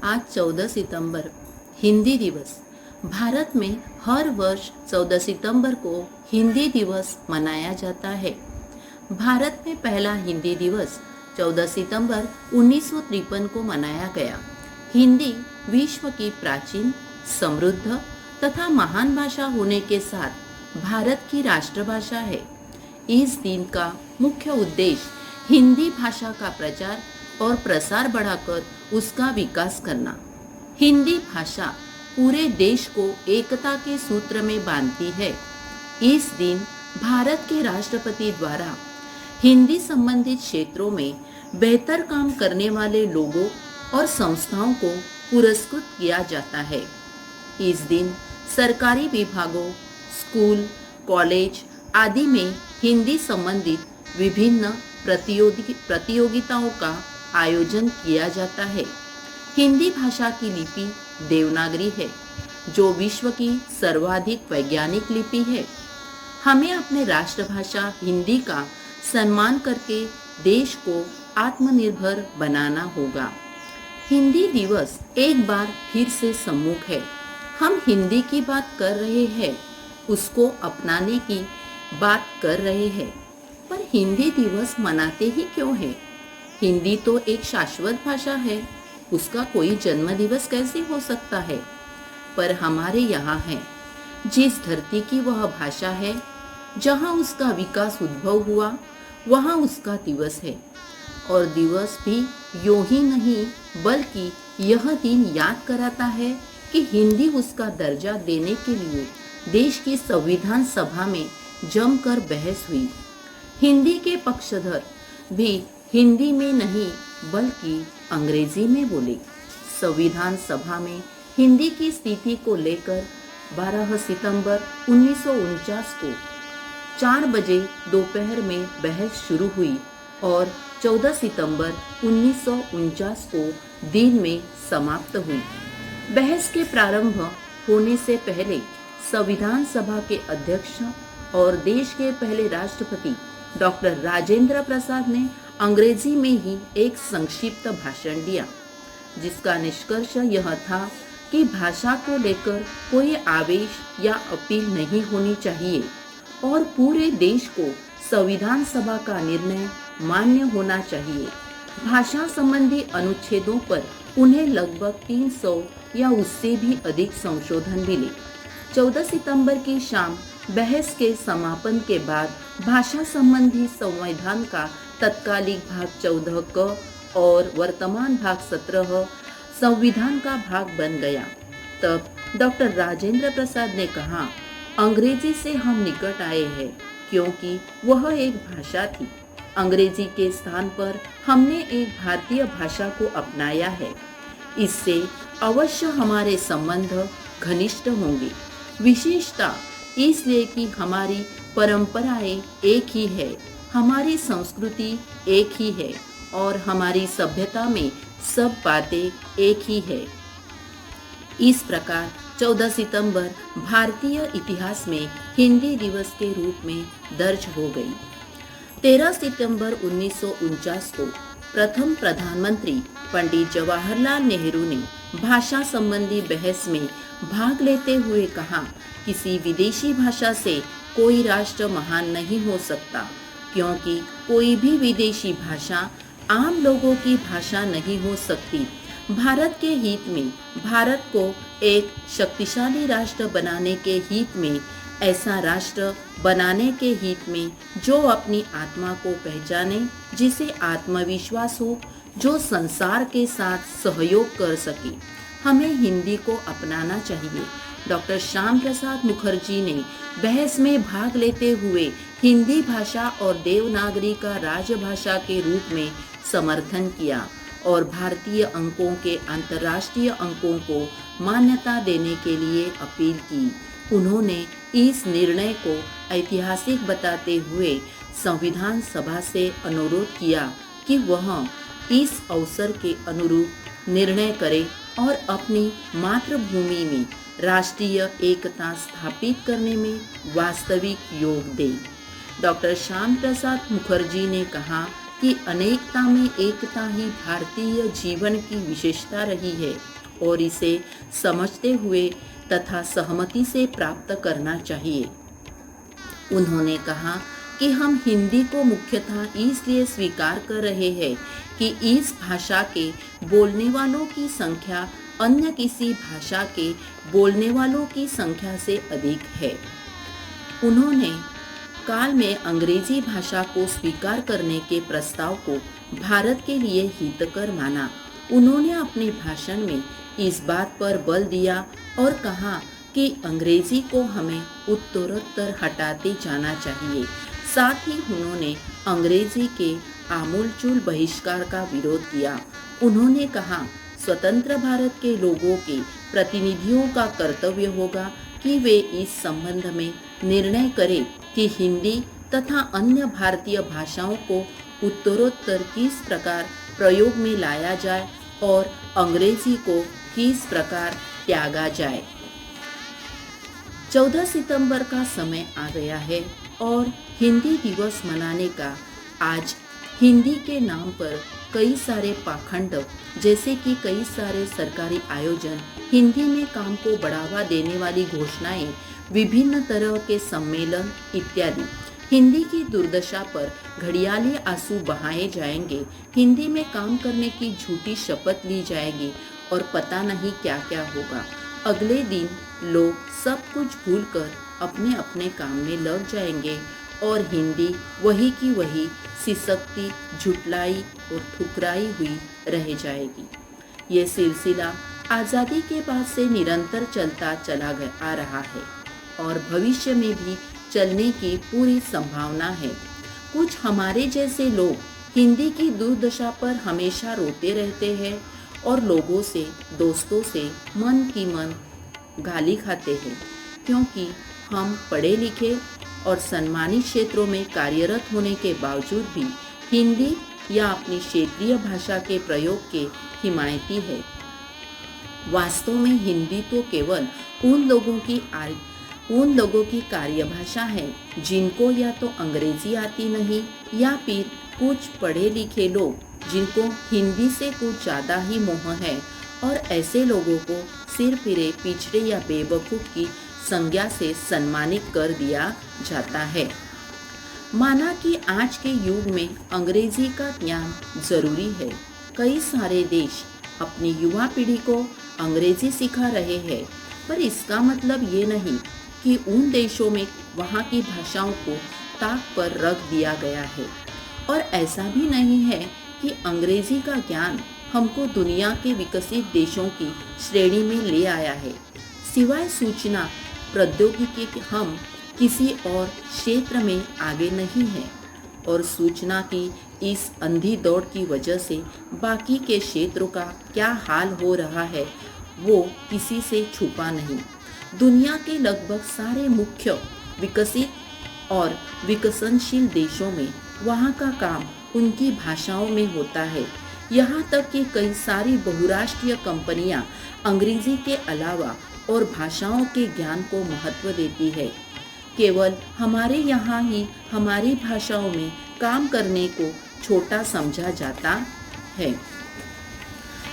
आज 14 सितंबर हिंदी दिवस। भारत में हर वर्ष 14 सितंबर को हिंदी दिवस मनाया जाता है। भारत में पहला हिंदी दिवस 14 सितंबर 1953 को मनाया गया। हिंदी विश्व की प्राचीन, समृद्ध तथा महान भाषा होने के साथ भारत की राष्ट्रभाषा है। इस दिन का मुख्य उद्देश्य हिंदी भाषा का प्रचार और प्रसार बढ़ाकर उसका विकास करना। हिंदी भाषा पूरे देश को एकता के सूत्र में बांधती है। इस दिन भारत के राष्ट्रपति द्वारा हिंदी संबंधित क्षेत्रों में बेहतर काम करने वाले लोगों और संस्थाओं को पुरस्कृत किया जाता है। इस दिन सरकारी विभागों, स्कूल, कॉलेज आदि में हिंदी संबंधित विभिन्न प्रतियोगिताओं का आयोजन किया जाता है। हिंदी भाषा की लिपि देवनागरी है, जो विश्व की सर्वाधिक वैज्ञानिक लिपि है। हमें अपने राष्ट्रभाषा हिंदी का सम्मान करके देश को आत्मनिर्भर बनाना होगा। हिंदी दिवस एक बार फिर से सम्मुख है। हम हिंदी की बात कर रहे हैं, उसको अपनाने की बात कर रहे हैं, पर हिंदी दिवस मनाते ही क्यों है? हिंदी तो एक शाश्वत भाषा है, उसका कोई जन्म दिवस कैसे हो सकता है? पर हमारे यहाँ है, जिस धरती की वह भाषा है, जहाँ उसका विकास उद्भव हुआ, वहाँ उसका दिवस है। और दिवस भी यूं ही नहीं, बल्कि यह दिन याद कराता है कि हिंदी उसका दर्जा देने के लिए देश की संविधान सभा में जमकर बहस हुई। हिंदी के पक्षधर भी हिंदी में नहीं बल्कि अंग्रेजी में बोले। संविधान सभा में हिंदी की स्थिति को लेकर 12 सितंबर 1949 को 4 बजे दोपहर में बहस शुरू हुई और 14 सितंबर 1949 को दिन में समाप्त हुई। बहस के प्रारंभ होने से पहले संविधान सभा के अध्यक्ष और देश के पहले राष्ट्रपति डॉक्टर राजेंद्र प्रसाद ने अंग्रेजी में ही एक संक्षिप्त भाषण दिया, जिसका निष्कर्ष यह था कि भाषा को लेकर कोई आवेश या अपील नहीं होनी चाहिए और पूरे देश को संविधान सभा का निर्णय मान्य होना चाहिए। भाषा संबंधी अनुच्छेदों पर उन्हें लगभग 300 या उससे भी अधिक संशोधन मिले। 14 सितंबर की शाम बहस के समापन के बाद भाषा संबंधी संविधान का तत्कालिक भाग 14 क और वर्तमान भाग 17 संविधान का भाग बन गया। तब डॉक्टर राजेंद्र प्रसाद ने कहा, अंग्रेजी से हम निकट आए हैं क्योंकि वह एक भाषा थी। अंग्रेजी के स्थान पर हमने एक भारतीय भाषा को अपनाया है। इससे अवश्य हमारे संबंध घनिष्ठ होंगे, विशेषता इसलिए कि हमारी परंपराएं एक ही है, हमारी संस्कृति एक ही है और हमारी सभ्यता में सब बातें एक ही है। इस प्रकार 14 सितंबर भारतीय इतिहास में हिंदी दिवस के रूप में दर्ज हो गई। 13 सितंबर 1949 को प्रथम प्रधानमंत्री पंडित जवाहरलाल नेहरू ने भाषा संबंधी बहस में भाग लेते हुए कहा, किसी विदेशी भाषा से कोई राष्ट्र महान नहीं हो सकता, क्योंकि कोई भी विदेशी भाषा आम लोगों की भाषा नहीं हो सकती। भारत के हित में, भारत को एक शक्तिशाली राष्ट्र बनाने के हित में, ऐसा राष्ट्र बनाने के हित में जो अपनी आत्मा को पहचाने, जिसे आत्मविश्वास हो, जो संसार के साथ सहयोग कर सके, हमें हिंदी को अपनाना चाहिए। डॉक्टर श्याम प्रसाद मुखर्जी ने बहस में भाग लेते हुए हिंदी भाषा और देवनागरी का राजभाषा के रूप में समर्थन किया और भारतीय अंकों के अंतर्राष्ट्रीय अंकों को मान्यता देने के लिए अपील की। उन्होंने इस निर्णय को ऐतिहासिक बताते हुए संविधान सभा से अनुरोध किया कि वह इस अवसर के अनुरूप निर्णय करे और अपनी मातृभूमि में राष्ट्रीय एकता स्थापित करने में वास्तविक योग दे। डॉक्टर श्याम प्रसाद मुखर्जी ने कहा कि अनेकता में एकता ही भारतीय जीवन की विशेषता रही है। और इसे समझते हुए तथा सहमति से प्राप्त करना चाहिए। उन्होंने कहा कि हम हिंदी को मुख्यतः इसलिए स्वीकार कर रहे हैं कि इस भाषा के बोलने वालों की संख्या अन्य किसी भाषा के बोलने वालों की संख्या से अधिक है। उन्होंने काल में अंग्रेजी भाषा को स्वीकार करने के प्रस्ताव को भारत के लिए हितकर माना। उन्होंने अपने भाषण में इस बात पर बल दिया और कहा कि अंग्रेजी को हमें उत्तरोत्तर हटाते जाना चाहिए। साथ ही उन्होंने अंग्रेजी के आमूलचूल बहिष्कार का विरोध किया। उन्होंने कहा, स्वतंत्र भारत के लोगों के प्रतिनिधियों का कर्तव्य होगा कि वे इस संबंध में निर्णय करें कि हिंदी तथा अन्य भारतीय भाषाओं को उत्तरोत्तर किस प्रकार प्रयोग में लाया जाए और अंग्रेजी को किस प्रकार त्यागा जाए। 14 सितंबर का समय आ गया है और हिंदी दिवस मनाने का आज हिंदी के नाम पर कई सारे पाखंड, जैसे कि कई सारे सरकारी आयोजन, हिंदी में काम को बढ़ावा देने वाली घोषणाएं, विभिन्न तरह के सम्मेलन इत्यादि, हिंदी की दुर्दशा पर घड़ियाली आंसू बहाए जाएंगे, हिंदी में काम करने की झूठी शपथ ली जाएगी और पता नहीं क्या क्या होगा। अगले दिन लोग सब कुछ भूलकर अपने अपने काम में लग जाएंगे और हिंदी वही की वही सिसकती, झुटलाई और ठुकराई हुई रह जाएगी। ये सिलसिला आज़ादी के बाद से निरंतर चलता चला आ रहा है और भविष्य में भी चलने की पूरी संभावना है। कुछ हमारे जैसे लोग हिंदी की दुर्दशा पर हमेशा रोते रहते हैं और लोगों से, दोस्तों से मन की मन गाली खाते हैं, क्योंकि हम पढ़े लिखे और सम्मानित क्षेत्रों में कार्यरत होने के बावजूद भी हिंदी या अपनी क्षेत्रीय भाषा के प्रयोग के हिमायती है। वास्तव में हिंदी तो केवल उन लोगों की कार्यभाषा है जिनको या तो अंग्रेजी आती नहीं या फिर कुछ पढ़े लिखे लोग जिनको हिंदी से कुछ ज़्यादा ही मोह है, और ऐसे लोगों को सिर फिरे, पिछड़े या बेवकूफ़ की संज्ञा से सम्मानित कर दिया जाता है। माना कि आज के युग में अंग्रेजी का ज्ञान जरूरी है। कई सारे देश अपनी युवा पीढ़ी को अंग्रेजी सिखा रहे हैं, पर इसका मतलब ये नहीं कि उन देशों में वहाँ की भाषाओं को ताक पर रख दिया गया है। और ऐसा भी नहीं है कि अंग्रेजी का ज्ञान हमको दुनिया के विकसित देशों की श्रेणी में ले आया है। सिवाय सूचना प्रौद्योगिकी के हम किसी और क्षेत्र में आगे नहीं हैं और सूचना की इस अंधी दौड़ की वजह से बाकी के क्षेत्रों का क्या हाल हो रहा है वो किसी से छुपा नहीं। दुनिया के लगभग सारे मुख्य विकसित और विकसनशील देशों में वहाँ का काम उनकी भाषाओं में होता है। यहाँ तक कि कई सारी बहुराष्ट्रीय कंपनियाँ अंग्रेजी के अलावा और भाषाओं के ज्ञान को महत्व देती है। केवल हमारे यहाँ ही हमारी भाषाओं में काम करने को छोटा समझा जाता है।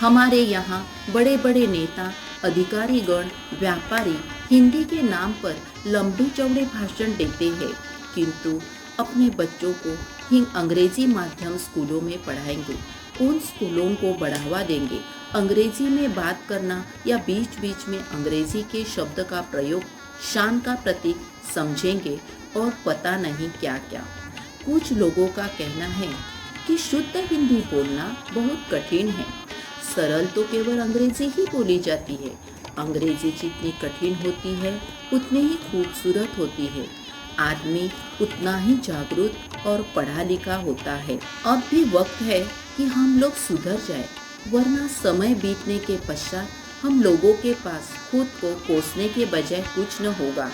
हमारे यहाँ बड़े बड़े नेता, अधिकारीगण, व्यापारी हिंदी के नाम पर लंबे चौड़े भाषण देते हैं, किंतु अपने बच्चों को ही अंग्रेजी माध्यम स्कूलों में पढ़ाएंगे, उन स्कूलों को बढ़ावा देंगे, अंग्रेजी में बात करना या बीच बीच में अंग्रेजी के शब्द का प्रयोग शान का प्रतीक समझेंगे और पता नहीं क्या क्या। कुछ लोगों का कहना है कि शुद्ध हिंदी बोलना बहुत कठिन है। सरल तो केवल अंग्रेजी ही बोली जाती है। अंग्रेजी जितनी कठिन होती है उतनी ही खूबसूरत होती है। आदमी उतना ही जागरूक और पढ़ा लिखा होता है। अब भी वक्त है कि हम लोग सुधर जाए, वरना समय बीतने के पश्चात हम लोगों के पास खुद को कोसने के बजाय कुछ न होगा,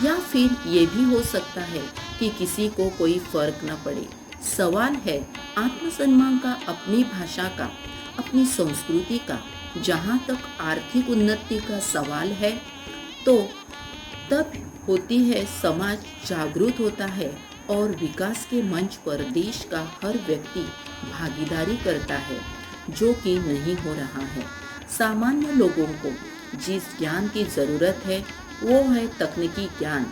या फिर ये भी हो सकता है कि किसी को कोई फर्क न पड़े। सवाल है आत्मसम्मान का, अपनी भाषा का, अपनी संस्कृति का। जहाँ तक आर्थिक उन्नति का सवाल है तो तब होती है समाज जागरूक होता है और विकास के मंच पर देश का हर व्यक्ति भागीदारी करता है, जो कि नहीं हो रहा है। सामान्य लोगों को जिस ज्ञान की ज़रूरत है वो है तकनीकी ज्ञान,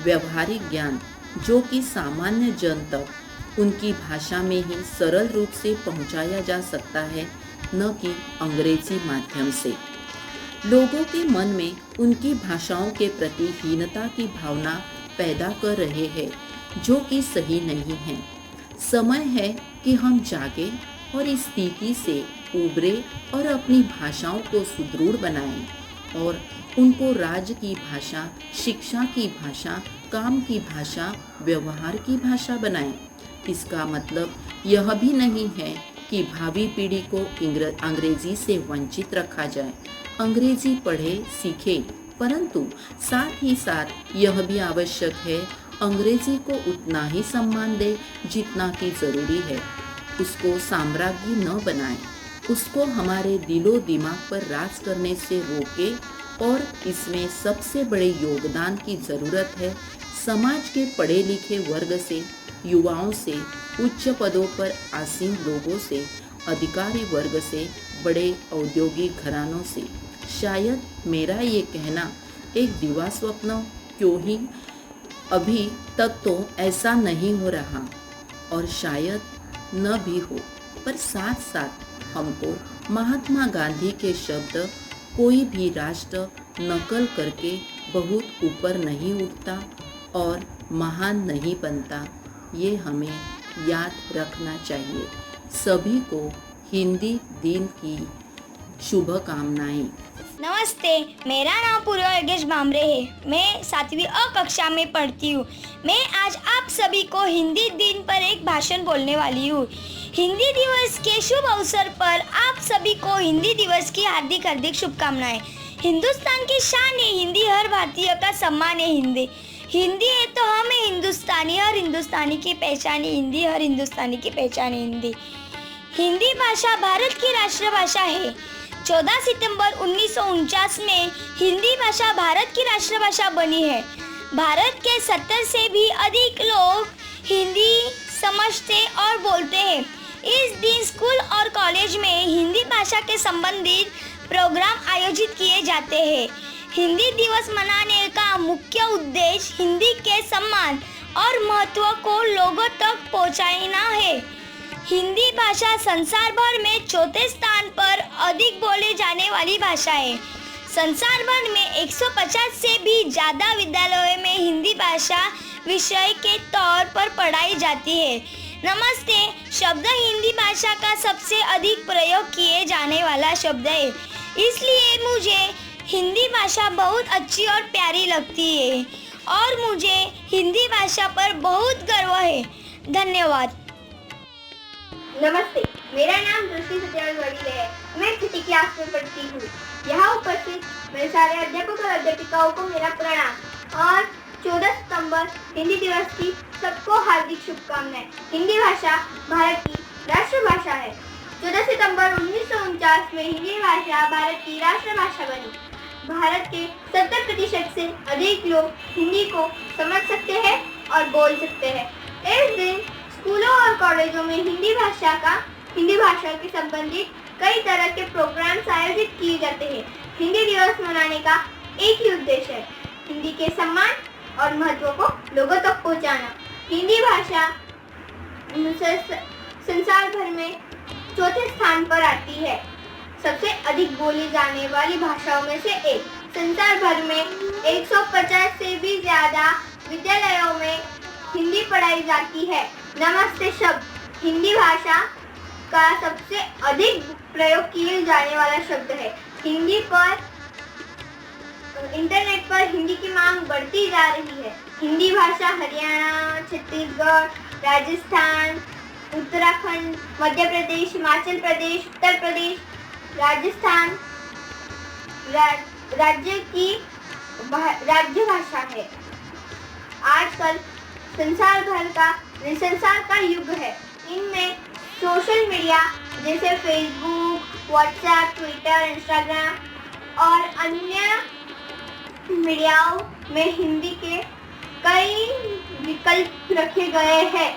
व्यवहारिक ज्ञान, जो कि सामान्य जन तक उनकी भाषा में ही सरल रूप से पहुंचाया जा सकता है, न कि अंग्रेजी माध्यम से। लोगों के मन में उनकी भाषाओं के प्रति हीनता की भावना पैदा कर रहे हैं, जो कि सही नहीं है। समय है कि हम जागे और इस स्थिति से उबरे और अपनी भाषाओं को सुदृढ़ बनाएं और उनको राज्य की भाषा, शिक्षा की भाषा, काम की भाषा, व्यवहार की भाषा बनाएं। इसका मतलब यह भी नहीं है कि भावी पीढ़ी को अंग्रेजी से वंचित रखा जाए। अंग्रेजी पढ़े सीखे, परंतु साथ ही साथ यह भी आवश्यक है अंग्रेजी को उतना ही सम्मान दे जितना कि जरूरी है। उसको साम्राज्य न बनाए, उसको हमारे दिलो दिमाग पर राज करने से रोके। और इसमें सबसे बड़े योगदान की ज़रूरत है समाज के पढ़े लिखे वर्ग से, युवाओं से, उच्च पदों पर आसीन लोगों से, अधिकारी वर्ग से, बड़े औद्योगिक घरानों से। शायद मेरा ये कहना एक दिवा स्वप्न क्यों ही अभी तक तो ऐसा नहीं हो रहा और शायद न भी हो, पर साथ साथ हमको महात्मा गांधी के शब्द कोई भी राष्ट्र नकल करके बहुत ऊपर नहीं उठता और महान नहीं बनता, ये हमें याद रखना चाहिए। सभी को हिंदी दिन की शुभकामनाएं। नमस्ते, मेरा नाम पूर्वा योगेश भामरे है। मैं 7वीं अ कक्षा में पढ़ती हूँ। मैं आज आप सभी को हिंदी दिन पर एक भाषण बोलने वाली हूँ। हिंदी दिवस के शुभ अवसर पर आप सभी को हिंदी दिवस की हार्दिक हार्दिक शुभकामनाएं। हिंदुस्तान की शान है हिंदी, हर भारतीय का सम्मान है हिंदी। हिंदी है तो हम है हिंदुस्तानी, हर हिंदुस्तानी की पहचान है हिंदी, हर हिंदुस्तानी की पहचान है हिंदी। हिंदी भाषा भारत की राष्ट्रभाषा है। 14 सितंबर 1949 में हिंदी भाषा भारत की राष्ट्रभाषा बनी है। भारत के 70 से भी अधिक लोग हिंदी समझते और बोलते हैं। इस दिन स्कूल और कॉलेज में हिंदी भाषा के संबंधित प्रोग्राम आयोजित किए जाते हैं। हिंदी दिवस मनाने का मुख्य उद्देश्य हिंदी के सम्मान और महत्व को लोगों तक पहुंचाना है। हिंदी भाषा संसार भर में चौथे स्थान पर अधिक बोले जाने वाली भाषा है। संसार भर में 150 से भी ज़्यादा विद्यालयों में हिंदी भाषा विषय के तौर पर पढ़ाई जाती है। नमस्ते शब्द हिंदी भाषा का सबसे अधिक प्रयोग किए जाने वाला शब्द है, इसलिए मुझे हिंदी भाषा बहुत अच्छी और प्यारी लगती है और मुझे हिंदी भाषा पर बहुत गर्व है। धन्यवाद। नमस्ते, मेरा नाम दृष्टि सत्यार्थी है। मैं 6ठी क्लास में पढ़ती हूँ। यहाँ उपस्थित मेरे सारे अध्यापक और अध्यापिकाओं को मेरा प्रणाम और 14 सितंबर हिंदी दिवस की सबको हार्दिक शुभकामनाएं। हिंदी भाषा भारत की राष्ट्रभाषा है। 14 सितंबर 1949 में हिंदी भाषा भारत की राष्ट्रभाषा बनी। भारत के 70% से अधिक लोग हिंदी को समझ सकते हैं और बोल सकते हैं। इस दिन स्कूलों और कॉलेजों में हिंदी भाषा के संबंधित कई तरह के प्रोग्राम्स आयोजित किए जाते हैं। हिंदी दिवस मनाने का एक ही उद्देश्य है, हिंदी के सम्मान और महत्व को लोगों तक पहुंचाना। हिंदी भाषा संसार भर में चौथे स्थान पर आती है, सबसे अधिक बोली जाने वाली भाषाओं में से एक। संसार भर में 150 से भी ज़्यादा विद्यालयों में हिंदी पढ़ाई जाती है। नमस्ते शब्द हिंदी भाषा का सबसे अधिक प्रयोग किए जाने वाला शब्द है। हिंदी पर इंटरनेट पर हिंदी की मांग बढ़ती जा रही है। हिंदी भाषा हरियाणा, छत्तीसगढ़, राजस्थान, उत्तराखंड, मध्य प्रदेश, हिमाचल प्रदेश, उत्तर प्रदेश, राजस्थान राज्य की राज्य भाषा है। आजकल संसार का युग है। इनमें सोशल मीडिया जैसे फेसबुक, व्हाट्सएप, ट्विटर, इंस्टाग्राम और अन्य मीडियाओं में हिंदी के कई विकल्प रखे गए हैं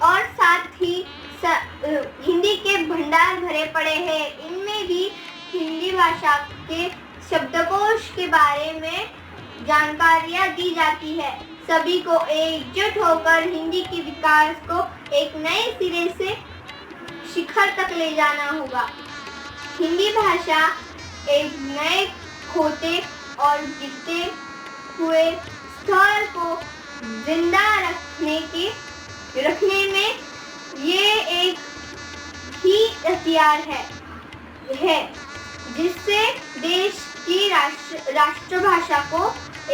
और साथ ही हिंदी के भंडार भरे पड़े हैं। इनमें भी भाषा के शब्दकोश के बारे में जानकारियाँ दी जाती है। सभी को एकजुट होकर हिंदी के विकास को एक नए सिरे से शिखर तक ले जाना होगा। हिंदी भाषा एक नए खोते और गिरते हुए स्थल को जिंदा रखने में ये एक ही हथियार है जिससे देश की राष्ट्रभाषा को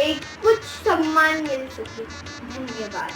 एक कुछ सम्मान मिल सके। धन्यवाद।